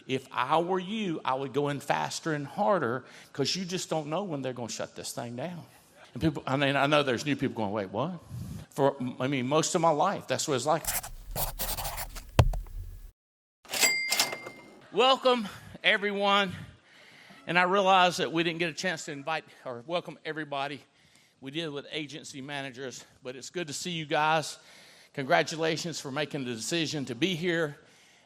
if I were you, I would go in faster and harder because you just don't know when they're going to shut this thing down. And people, I mean, I know there's new people going, wait, what? Most of my life, that's what it's like. Welcome, everyone. And I realize that we didn't get a chance to invite or welcome everybody. We did with agency managers, but it's good to see you guys. Congratulations for making the decision to be here.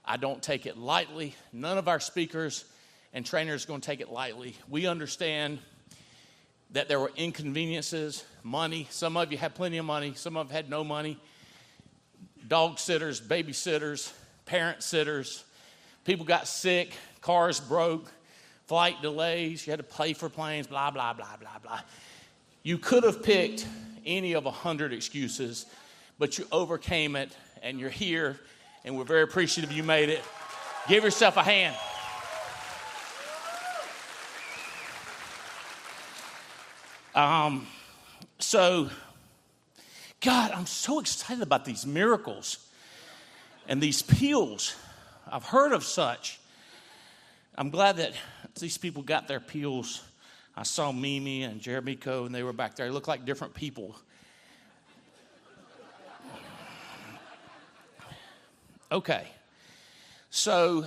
I don't take it lightly. None of our speakers and trainers are going to take it lightly. We understand that there were inconveniences, money. Some of you had plenty of money. Some of you had no money. Dog sitters, babysitters, parent sitters. People got sick. Cars broke. Flight delays. You had to pay for planes, blah, blah, blah, blah, blah. You could have picked any of 100 excuses, but you overcame it, and you're here, and we're very appreciative you made it. Give yourself a hand. So, God, I'm so excited about these miracles and these peels. I've heard of such. I'm glad that these people got their peels. I saw Mimi and Jeremy Coe, and they were back there. They look like different people. Okay. So,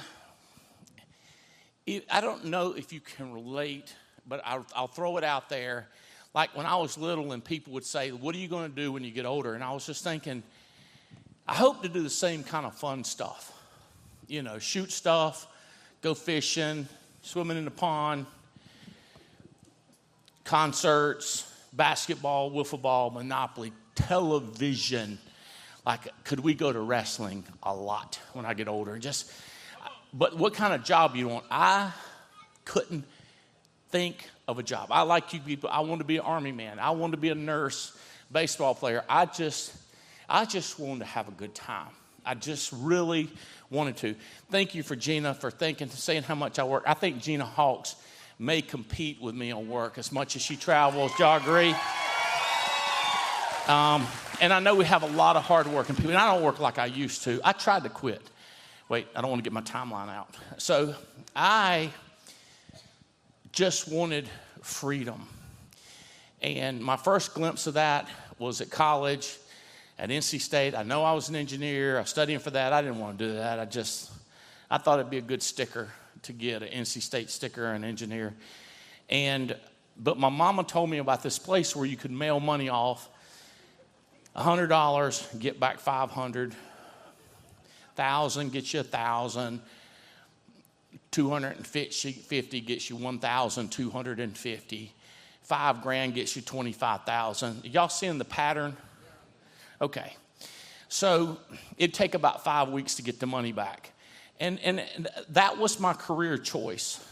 I don't know if you can relate, but I'll throw it out there. Like when I was little and people would say, what are you going to do when you get older? And I was just thinking, I hope to do the same kind of fun stuff. You know, shoot stuff, go fishing, swimming in the pond, concerts, basketball, wiffle ball, Monopoly, television. Like, could we go to wrestling a lot when I get older? But what kind of job you want? I couldn't think of a job. I like you people. I want to be an army man. I want to be a nurse, baseball player. I just wanted to have a good time. I just really wanted to. Thank you for Gina for saying how much I work. I think Gina Hawks may compete with me on work as much as she travels. Do y'all agree? And I know we have a lot of hardworking people, and I don't work like I used to. I tried to quit. Wait, I don't want to get my timeline out. So I just wanted freedom. And my first glimpse of that was at college, at NC State. I know I was an engineer. I was studying for that. I didn't want to do that. I thought it'd be a good sticker to get, an NC State sticker, an engineer. But my mama told me about this place where you could mail money off. $100, get back $500. $1,000 gets you $1,000. $250 gets you $1,250. $5,000 gets you $25,000. Y'all seeing the pattern? Okay. So it'd take about 5 weeks to get the money back. And that was my career choice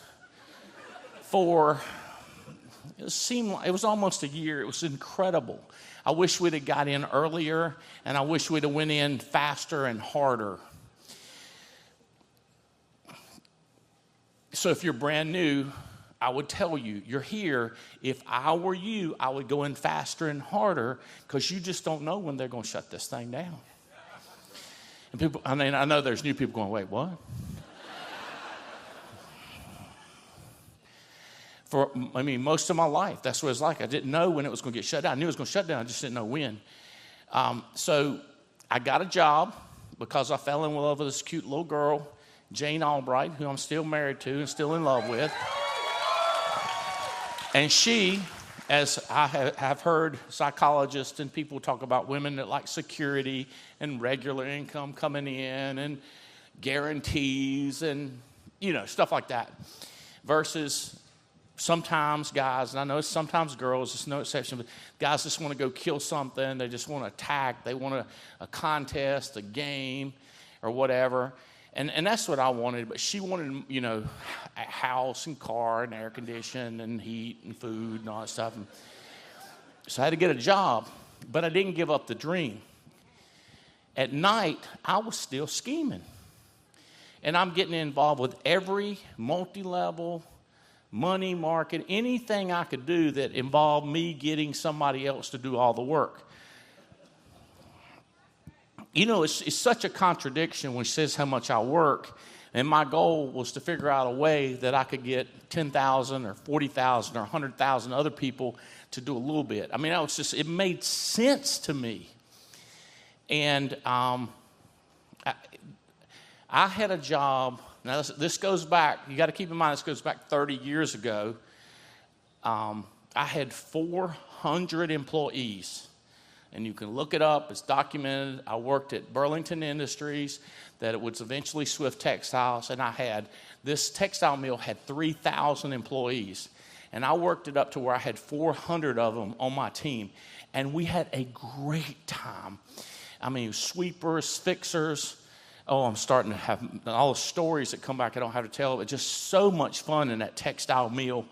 it was almost a year. It was incredible. I wish we'd have got in earlier, and I wish we'd have went in faster and harder. So if you're brand new, I would tell you, you're here. If I were you, I would go in faster and harder because you just don't know when they're going to shut this thing down. And people, I know there's new people going, wait, what? Most of my life, that's what it's like. I didn't know when it was going to get shut down. I knew it was going to shut down. I just didn't know when. So I got a job because I fell in love with this cute little girl, Jane Albright, who I'm still married to and still in love with. And she, as I have heard psychologists and people talk about women that like security and regular income coming in and guarantees and, stuff like that, versus sometimes guys, and I know it's sometimes girls, it's no exception, but guys just want to go kill something. They just want to attack. They want a contest, a game, or whatever. And that's what I wanted. But she wanted, a house and car and air conditioning and heat and food and all that stuff. And so I had to get a job, but I didn't give up the dream. At night, I was still scheming. And I'm getting involved with every multi-level money market, anything I could do that involved me getting somebody else to do all the work. It's such a contradiction when she says how much I work And my goal was to figure out a way that I could get 10,000 or 40,000 or 100,000 other people to do a little bit. I mean, it made sense to me. And I had a job. Now, this goes back, you got to keep in mind, this goes back 30 years ago. I had 400 employees. And you can look it up. It's documented. I worked at Burlington Industries, that it was eventually Swift Textiles, and this textile mill had 3,000 employees. And I worked it up to where I had 400 of them on my team. And we had a great time. I mean, sweepers, fixers. Oh, I'm starting to have all the stories that come back I don't have to tell. But just so much fun in that textile mill.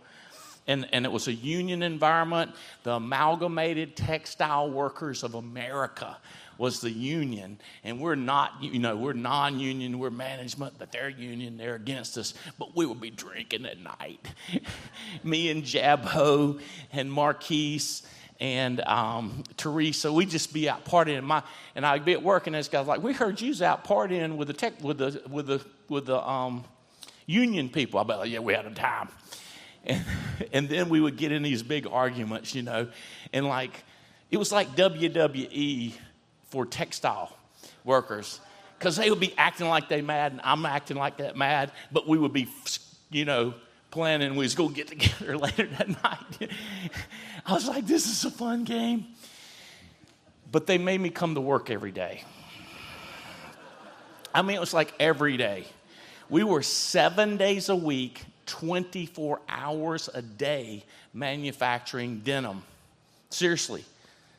And it was a union environment. The Amalgamated Textile Workers of America was the union. And we're not, we're non-union, we're management, but they're union, they're against us. But we would be drinking at night. Me and Jabho and Marquise and Teresa, we'd just be out partying. And I'd be at work, and this guy's like, "We heard you's out partying with the union people." I'd be like, "Yeah, we had a time." And then we would get in these big arguments, and it was like WWE for textile workers, because they would be acting like they mad and I'm acting like that mad, but we would be, planning we was going to get together later that night. I was like, this is a fun game. But they made me come to work every day. I mean, it was like every day. We were 7 days a week, 24 hours a day manufacturing denim. Seriously,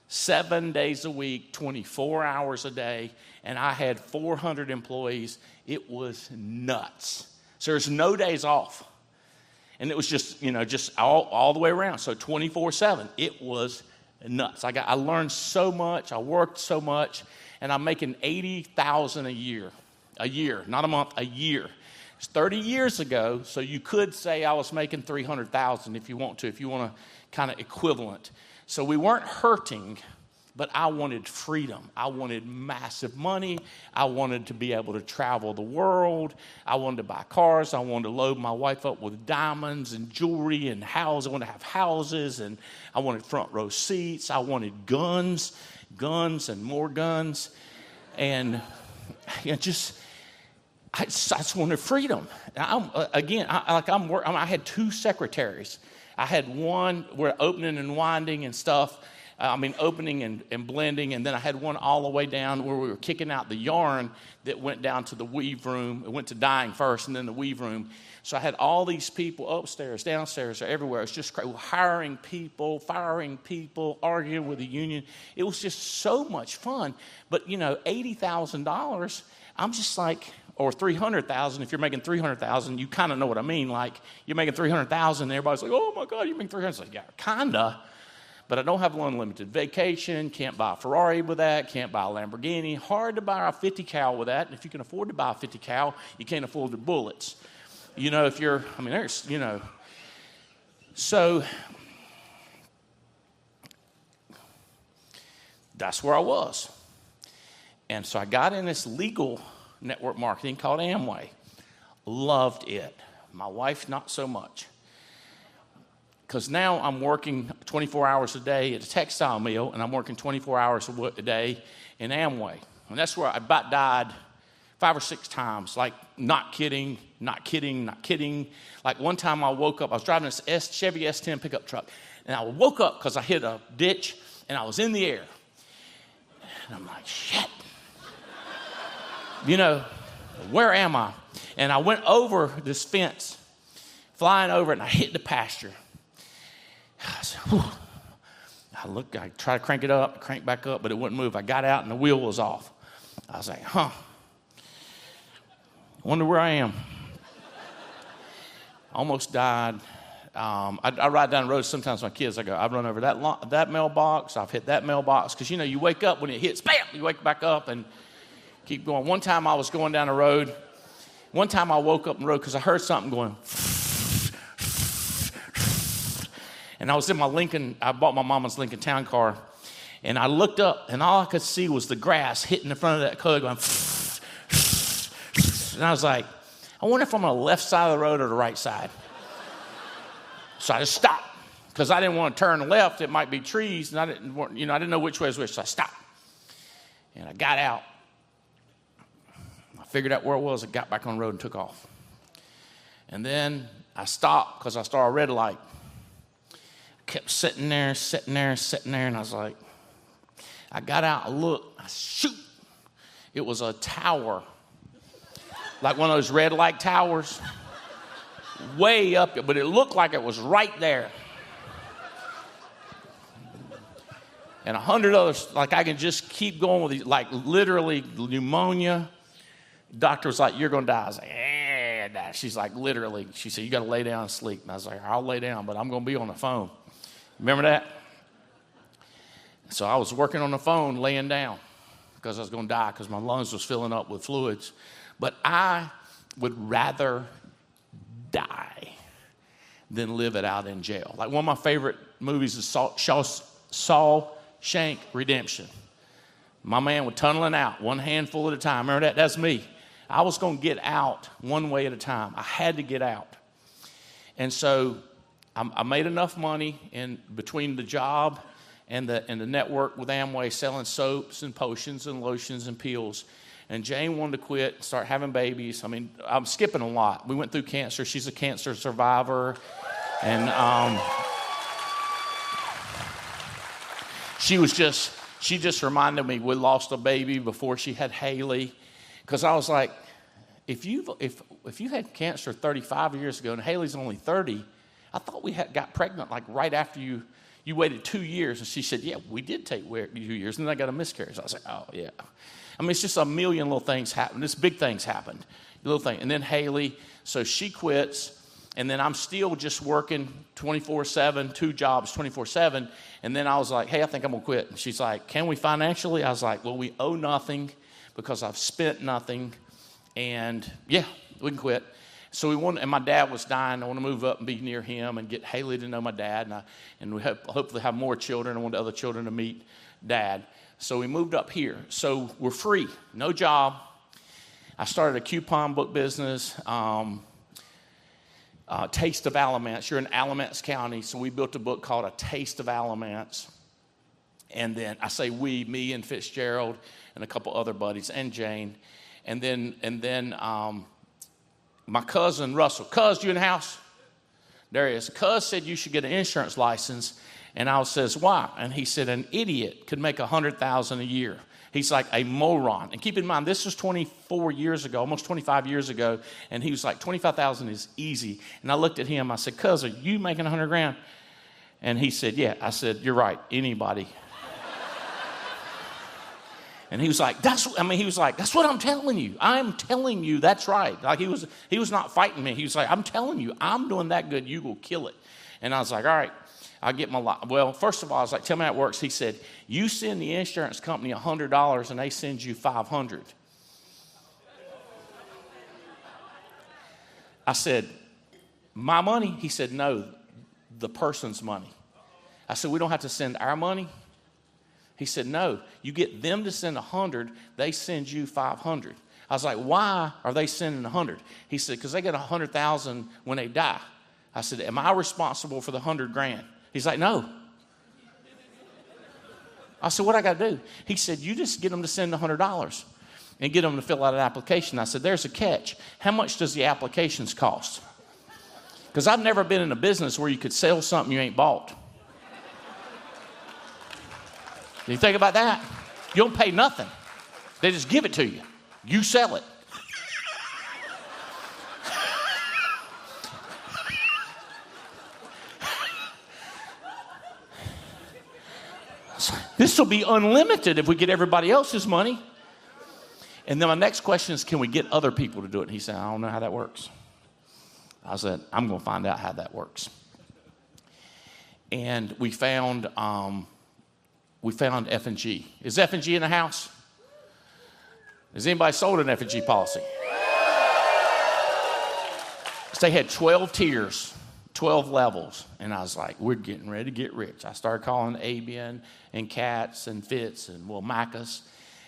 7 days a week, 24 hours a day, and I had 400 employees. It was nuts. So there's no days off. And it was just all the way around. So 24/7, it was nuts. I learned so much. I worked so much, and I'm making $80,000 a year, not a month, a year. 30 years ago, so you could say I was making $300,000 if you want to kind of equivalent. So we weren't hurting, but I wanted freedom. I wanted massive money. I wanted to be able to travel the world. I wanted to buy cars. I wanted to load my wife up with diamonds and jewelry and houses. I wanted to have houses, and I wanted front row seats. I wanted guns and more guns. And I just wanted freedom. I had two secretaries. I had one where opening and winding and stuff. Opening and blending. And then I had one all the way down where we were kicking out the yarn that went down to the weave room. It went to dyeing first and then the weave room. So I had all these people upstairs, downstairs, everywhere. It was just crazy. Hiring people, firing people, arguing with the union. It was just so much fun. But, $80,000, I'm just like... Or $300,000. If you're making $300,000, you kind of know what I mean. Like, you're making $300,000, and everybody's like, "Oh my God, you're making $300,000." It's like, yeah, kinda. But I don't have unlimited vacation. Can't buy a Ferrari with that. Can't buy a Lamborghini. Hard to buy a 50 cal with that. And if you can afford to buy a 50 cal, you can't afford the bullets. So that's where I was. And so I got in this legal network marketing called Amway. Loved it. My wife, not so much. Because now I'm working 24 hours a day at a textile mill, and I'm working 24 hours a day in Amway. And that's where I about died 5 or 6 times. Like, not kidding. Like, one time I woke up, I was driving this Chevy S10 pickup truck, and I woke up because I hit a ditch, and I was in the air. And I'm like, shit. Where am I? And I went over this fence, flying over it, and I hit the pasture. I said, whew. I tried to crank it up, crank back up, but it wouldn't move. I got out, and the wheel was off. I was like, wonder where I am. Almost died. I ride down the road sometimes with my kids. I run over that mailbox. I've hit that mailbox. Because, you wake up when it hits, bam, you wake back up and keep going. One time I was going down the road. One time I woke up on the road because I heard something going. And I was in my Lincoln. I bought my mama's Lincoln Town Car. And I looked up, and all I could see was the grass hitting the front of that car going. And I was like, I wonder if I'm on the left side of the road or the right side. So I just stopped because I didn't want to turn left. It might be trees, and I didn't know which way was which. So I stopped, and I got out. I figured out where it was. I got back on the road and took off. And then I stopped because I saw a red light. I kept sitting there, and I was like, I got out, I looked, shoot. It was a tower, like one of those red light towers, way up there, but it looked like it was right there. And 100 others, like I can just keep going with these, like literally pneumonia. Doctor was like, you're going to die. I was like, nah. She's like, literally. She said, you got to lay down and sleep. And I was like, I'll lay down, but I'm going to be on the phone. Remember that? So I was working on the phone, laying down, because I was going to die because my lungs was filling up with fluids. But I would rather die than live it out in jail. Like one of my favorite movies is Shawshank Redemption. My man was tunneling out one handful at a time. Remember that? That's me. I was going to get out one way at a time. I had to get out. And so I made enough money in between the job and the network with Amway selling soaps and potions and lotions and pills. And Jane wanted to quit, start having babies. I mean, I'm skipping a lot. We went through cancer. She's a cancer survivor. And she just reminded me we lost a baby before she had Haley. Because I was like, if you had cancer 35 years ago and Haley's only 30, I thought we got pregnant like right after you waited 2 years. And she said, yeah, we did take 2 years. And then I got a miscarriage. I was like, oh, yeah. I mean, it's just a million little things happen. This big things happened. Little thing. And then Haley, so she quits. And then I'm still just working 24/7, 2 jobs 24/7. And then I was like, hey, I think I'm going to quit. And she's like, can we financially? I was like, well, we owe nothing because I've spent nothing. And, yeah, we can quit. So and my dad was dying. I want to move up and be near him and get Haley to know my dad. And we hopefully have more children. I want the other children to meet Dad. So we moved up here. So we're free, no job. I started a coupon book business, Taste of Alamance. You're in Alamance County, so we built a book called A Taste of Alamance. And then I say we, me and Fitzgerald and a couple other buddies and Jane. And then my cousin Russell. Cuz, you in the house? There he is. Cuz said you should get an insurance license. And I says, why? And he said, an idiot could make $100,000 a year. He's like a moron. And keep in mind, this was 24 years ago, almost 25 years ago. And he was like, 25,000 is easy. And I looked at him. I said, cuz, are you making $100,000? And he said, yeah. I said, you're right. Anybody. And he was like, that's what I'm telling you. I'm telling you that's right. Like he was not fighting me. He was like, I'm telling you, I'm doing that good. You will kill it. And I was like, all right. I get my lot. Well, first of all, I was like, tell me how it works. He said, you send the insurance company $100 and they send you $500. I said, my money? He said, no, the person's money. I said, we don't have to send our money? He said, no, you get them to send 100, they send you 500. I was like, why are they sending 100? He said, because they get 100,000 when they die. I said, am I responsible for the $100,000? He's like, no. I said, what I got to do? He said, you just get them to send $100 and get them to fill out an application. I said, there's a catch. How much does the applications cost? Because I've never been in a business where you could sell something you ain't bought. You think about that? You don't pay nothing. They just give it to you. You sell it. This will be unlimited if we get everybody else's money. And then my next question is, can we get other people to do it? And he said, I don't know how that works. I said, I'm going to find out how that works. And we found F&G. Is F&G in the house? Has anybody sold an F&G policy? So they had 12 tiers. 12 levels. And I was like, we're getting ready to get rich. I started calling ABN and Katz and Fitz and Macus.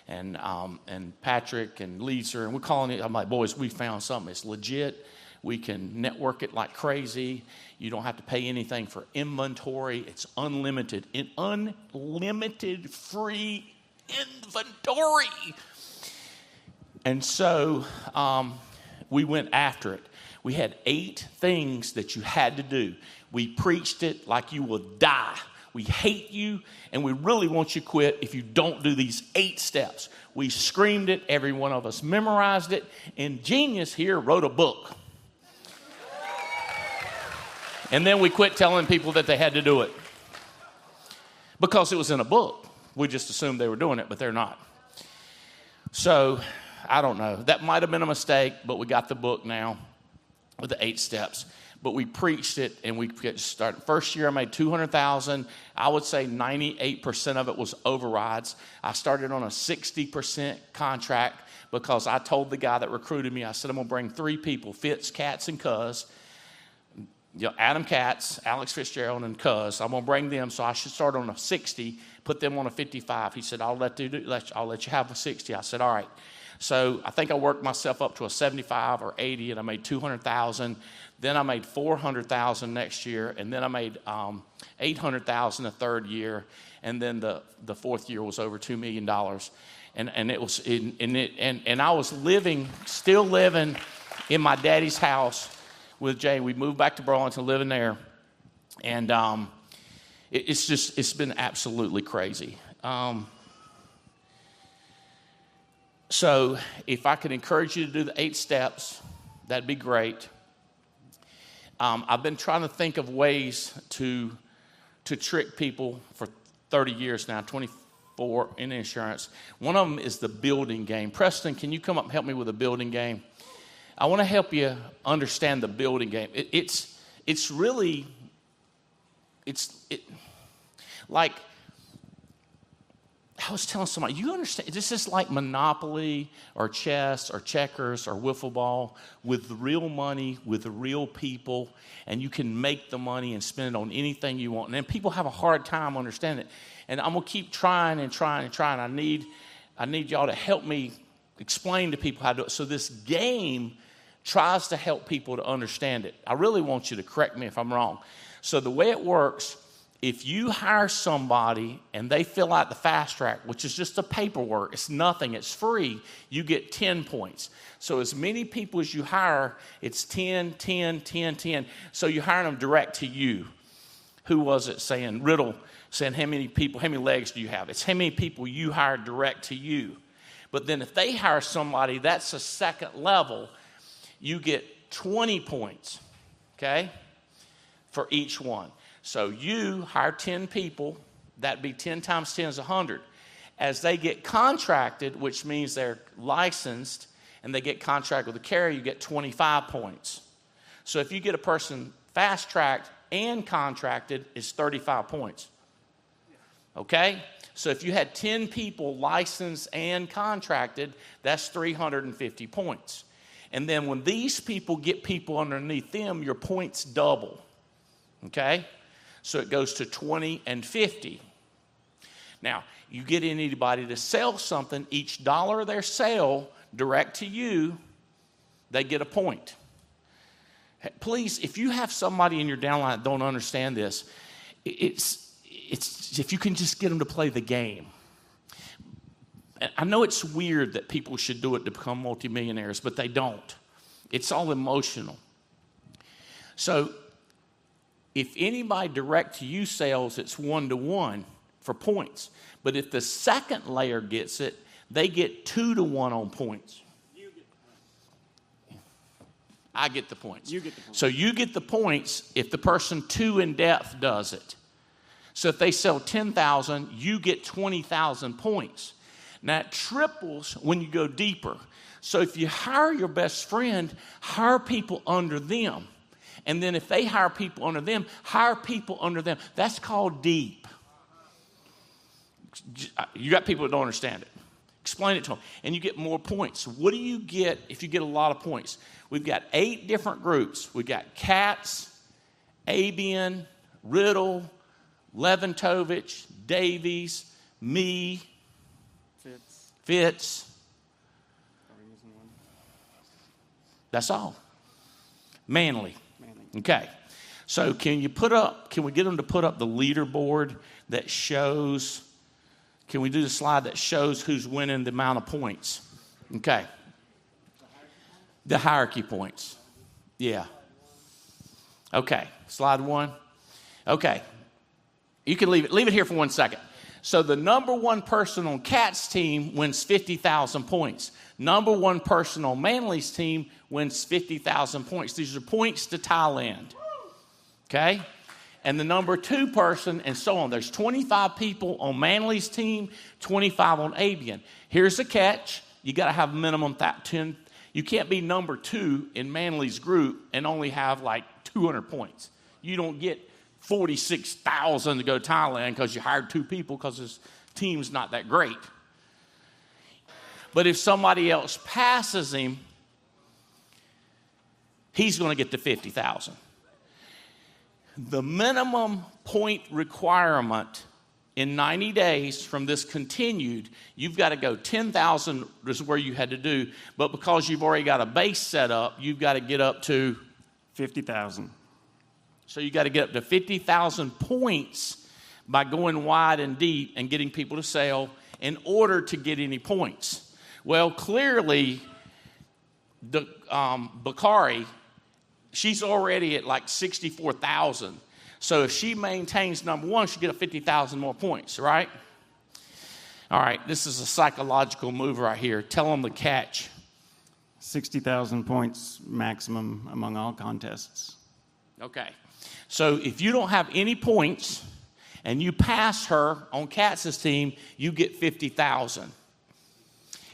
and Patrick and Lisa, and we're calling it. I'm like, boys, we found something. It's legit. We can network it like crazy. You don't have to pay anything for inventory. It's unlimited, unlimited free inventory. And so we went after it. We had 8 things that you had to do. We preached it like you will die. We hate you, and we really want you to quit if you don't do these 8 steps. We screamed it. Every one of us memorized it. And Genius here wrote a book. And then we quit telling people that they had to do it because it was in a book. We just assumed they were doing it, but they're not. So I don't know. That might have been a mistake, but we got the book now with the 8 steps. But we preached it, and we started. First year I made $200,000. I would say 98% of it was overrides. I started on a 60% contract because I told the guy that recruited me, I said, I'm going to bring 3 people, Fitz, Katz, and Cuz. Adam Katz, Alex Fitzgerald, and Cuz. I'm going to bring them, so I should start on a 60, put them on a 55. He said, I'll let you have a 60. I said, all right. So I think I worked myself up to a 75 or 80, and I made $200,000. Then I made $400,000 next year, and then I made $800,000 the third year, and then the 4th year was over $2 million. And it was and I was still living in my daddy's house with Jay. We moved back to Burlington, living there, and it's been absolutely crazy. So if I could encourage you to do the 8 steps, that'd be great. I've been trying to think of ways to trick people for 30 years now, 24 in insurance. One of them is the building game. Preston, can you come up and help me with the building game? I want to help you understand the building game. It's like I was telling somebody, you understand, this is like Monopoly or chess or checkers or wiffle ball with real money, with real people, and you can make the money and spend it on anything you want. And then people have a hard time understanding it. And I'm going to keep trying and trying and trying. I need y'all to help me explain to people how to do it. So this game tries to help people to understand it. I really want you to correct me if I'm wrong. So the way it works, if you hire somebody and they fill out the fast track, which is just the paperwork, it's nothing, it's free, you get 10 points. So as many people as you hire, it's 10, 10, 10, 10. So you're hiring them direct to you. Who was it saying? Riddle saying, how many legs do you have? It's how many people you hire direct to you. But then if they hire somebody, that's a second level, you get 20 points, okay, for each one. So you hire 10 people, that'd be 10 times 10 is 100. As they get contracted, which means they're licensed, and they get contracted with a carrier, you get 25 points. So if you get a person fast-tracked and contracted, it's 35 points. Okay? So if you had 10 people licensed and contracted, that's 350 points. And then when these people get people underneath them, your points double. Okay? So it goes to 20 and 50. Now, you get anybody to sell something, each dollar they sell direct to you, they get a point. Please, if you have somebody in your downline that don't understand this, it's if you can just get them to play the game. I know it's weird that people should do it to become multimillionaires, but they don't. It's all emotional. So if anybody direct to you sells, it's 1-to-1 for points. But if the second layer gets it, they get 2-to-1 on points. You get the points. I get the points. You get the points. So you get the points if the person 2 in depth does it. So if they sell 10,000, you get 20,000 points. Now it triples when you go deeper. So if you hire your best friend, hire people under them. And then if they hire people under them, hire people under them. That's called deep. You got people that don't understand it. Explain it to them. And you get more points. What do you get if you get a lot of points? We've got 8 different groups. We've got Katz, Abian, Riddle, Leventovich, Davies, me, Fitz. That's all. Manly. Okay. So can we get them to put up the leaderboard that shows, can we do the slide that shows who's winning the amount of points? Okay. The hierarchy points. Yeah. Okay. Slide 1. Okay. You can leave it here for 1 second. So the number 1 person on Kat's team wins 50,000 points. Number 1 person on Manly's team wins 50,000 points. These are points to Thailand. Okay? And the number 2 person, and so on. There's 25 people on Manly's team, 25 on Avian. Here's the catch. You got to have minimum 10. You can't be number 2 in Manly's group and only have like 200 points. You don't get 46,000 to go to Thailand because you hired 2 people because his team's not that great. But if somebody else passes him, he's going to get the 50,000. The minimum point requirement in 90 days from this continued, you've got to go 10,000 is where you had to do, but because you've already got a base set up, you've got to get up to 50,000. So you got to get up to 50,000 points by going wide and deep and getting people to sell in order to get any points. Well, clearly, the Bakari, she's already at like 64,000. So if she maintains number 1, she'll get 50,000 more points, right? All right, this is a psychological move right here. Tell them the catch. 60,000 points maximum among all contests. Okay. So if you don't have any points and you pass her on Katz's team, you get 50,000.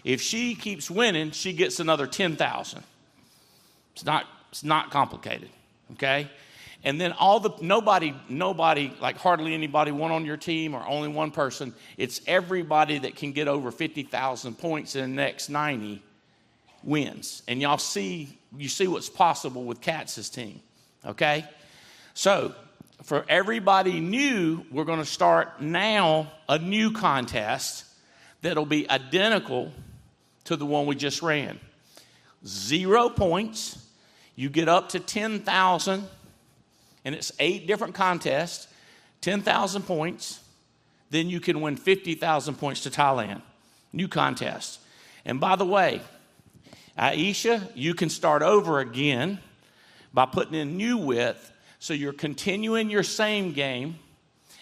If she keeps winning, she gets another 10,000. It's not complicated, okay? And then nobody, like hardly anybody, one on your team or only one person, it's everybody that can get over 50,000 points in the next 90 wins. And you see what's possible with Katz's team, okay? So for everybody new, we're going to start now a new contest that'll be identical to the one we just ran. 0 points. You get up to 10,000, and it's 8 different contests, 10,000 points. Then you can win 50,000 points to Thailand. New contest. And by the way, Aisha, you can start over again by putting in new width. So you're continuing your same game,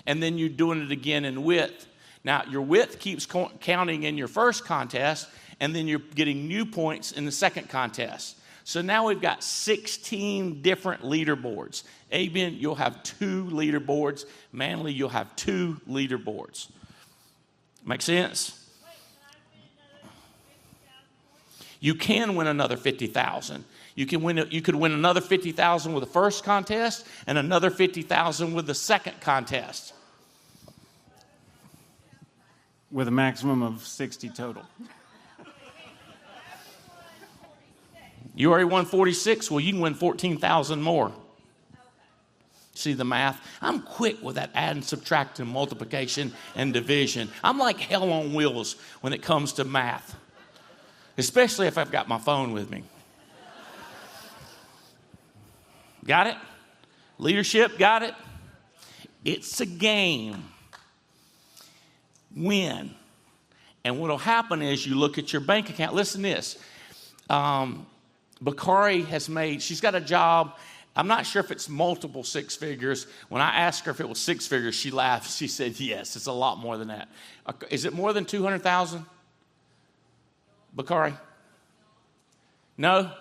and then you're doing it again in width. Now, your width keeps counting in your first contest, and then you're getting new points in the second contest. So now we've got 16 different leaderboards. Avian, you'll have 2 leaderboards. Manly, you'll have 2 leaderboards. Make sense? You can win another 50,000. You could win another 50,000 with the first contest and another 50,000 with the second contest. With a maximum of 60 total. You already won 46. Well, you can win 14,000 more. See the math? I'm quick with that add and subtract and multiplication and division. I'm like hell on wheels when it comes to math, especially if I've got my phone with me. Got it? Leadership, got it? It's a game. Win. And what will happen is you look at your bank account. Listen to this. Bakari she's got a job. I'm not sure if it's multiple 6 figures. When I asked her if it was 6 figures, she laughed. She said, yes, it's a lot more than that. Is it more than 200,000? Bakari? No?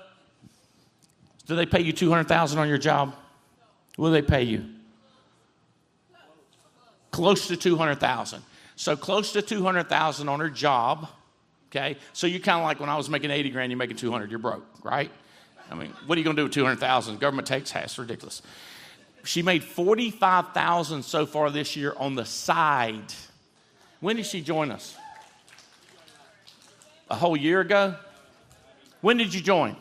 Do they pay you 200,000 on your job? What do they pay you? Close to 200,000. So close to 200,000 on her job. Okay, so you kind of like when I was making 80 grand, you're making 200, you're broke, right? I mean, what are you going to do with 200,000? Government takes half. It's ridiculous. She made 45,000 so far this year on the side. When did she join us? A whole year ago? When did you join?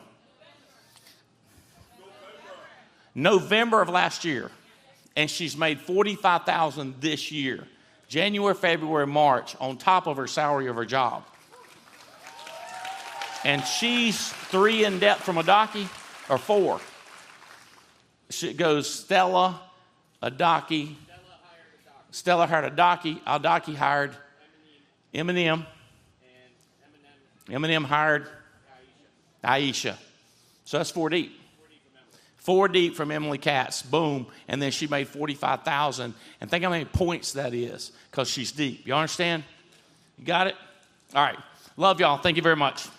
November of last year. And she's made 45,000 this year. January, February, March, on top of her salary of her job. And she's 3 in debt from Adaki, or 4. It goes Stella, Adaki. Stella hired Adaki. Adaki hired Eminem. Eminem hired Aisha. So that's 4 deep. 4 deep from Emily Katz. Boom. And then she made $45,000. And think how many points that is because she's deep. You understand? You got it? All right. Love y'all. Thank you very much.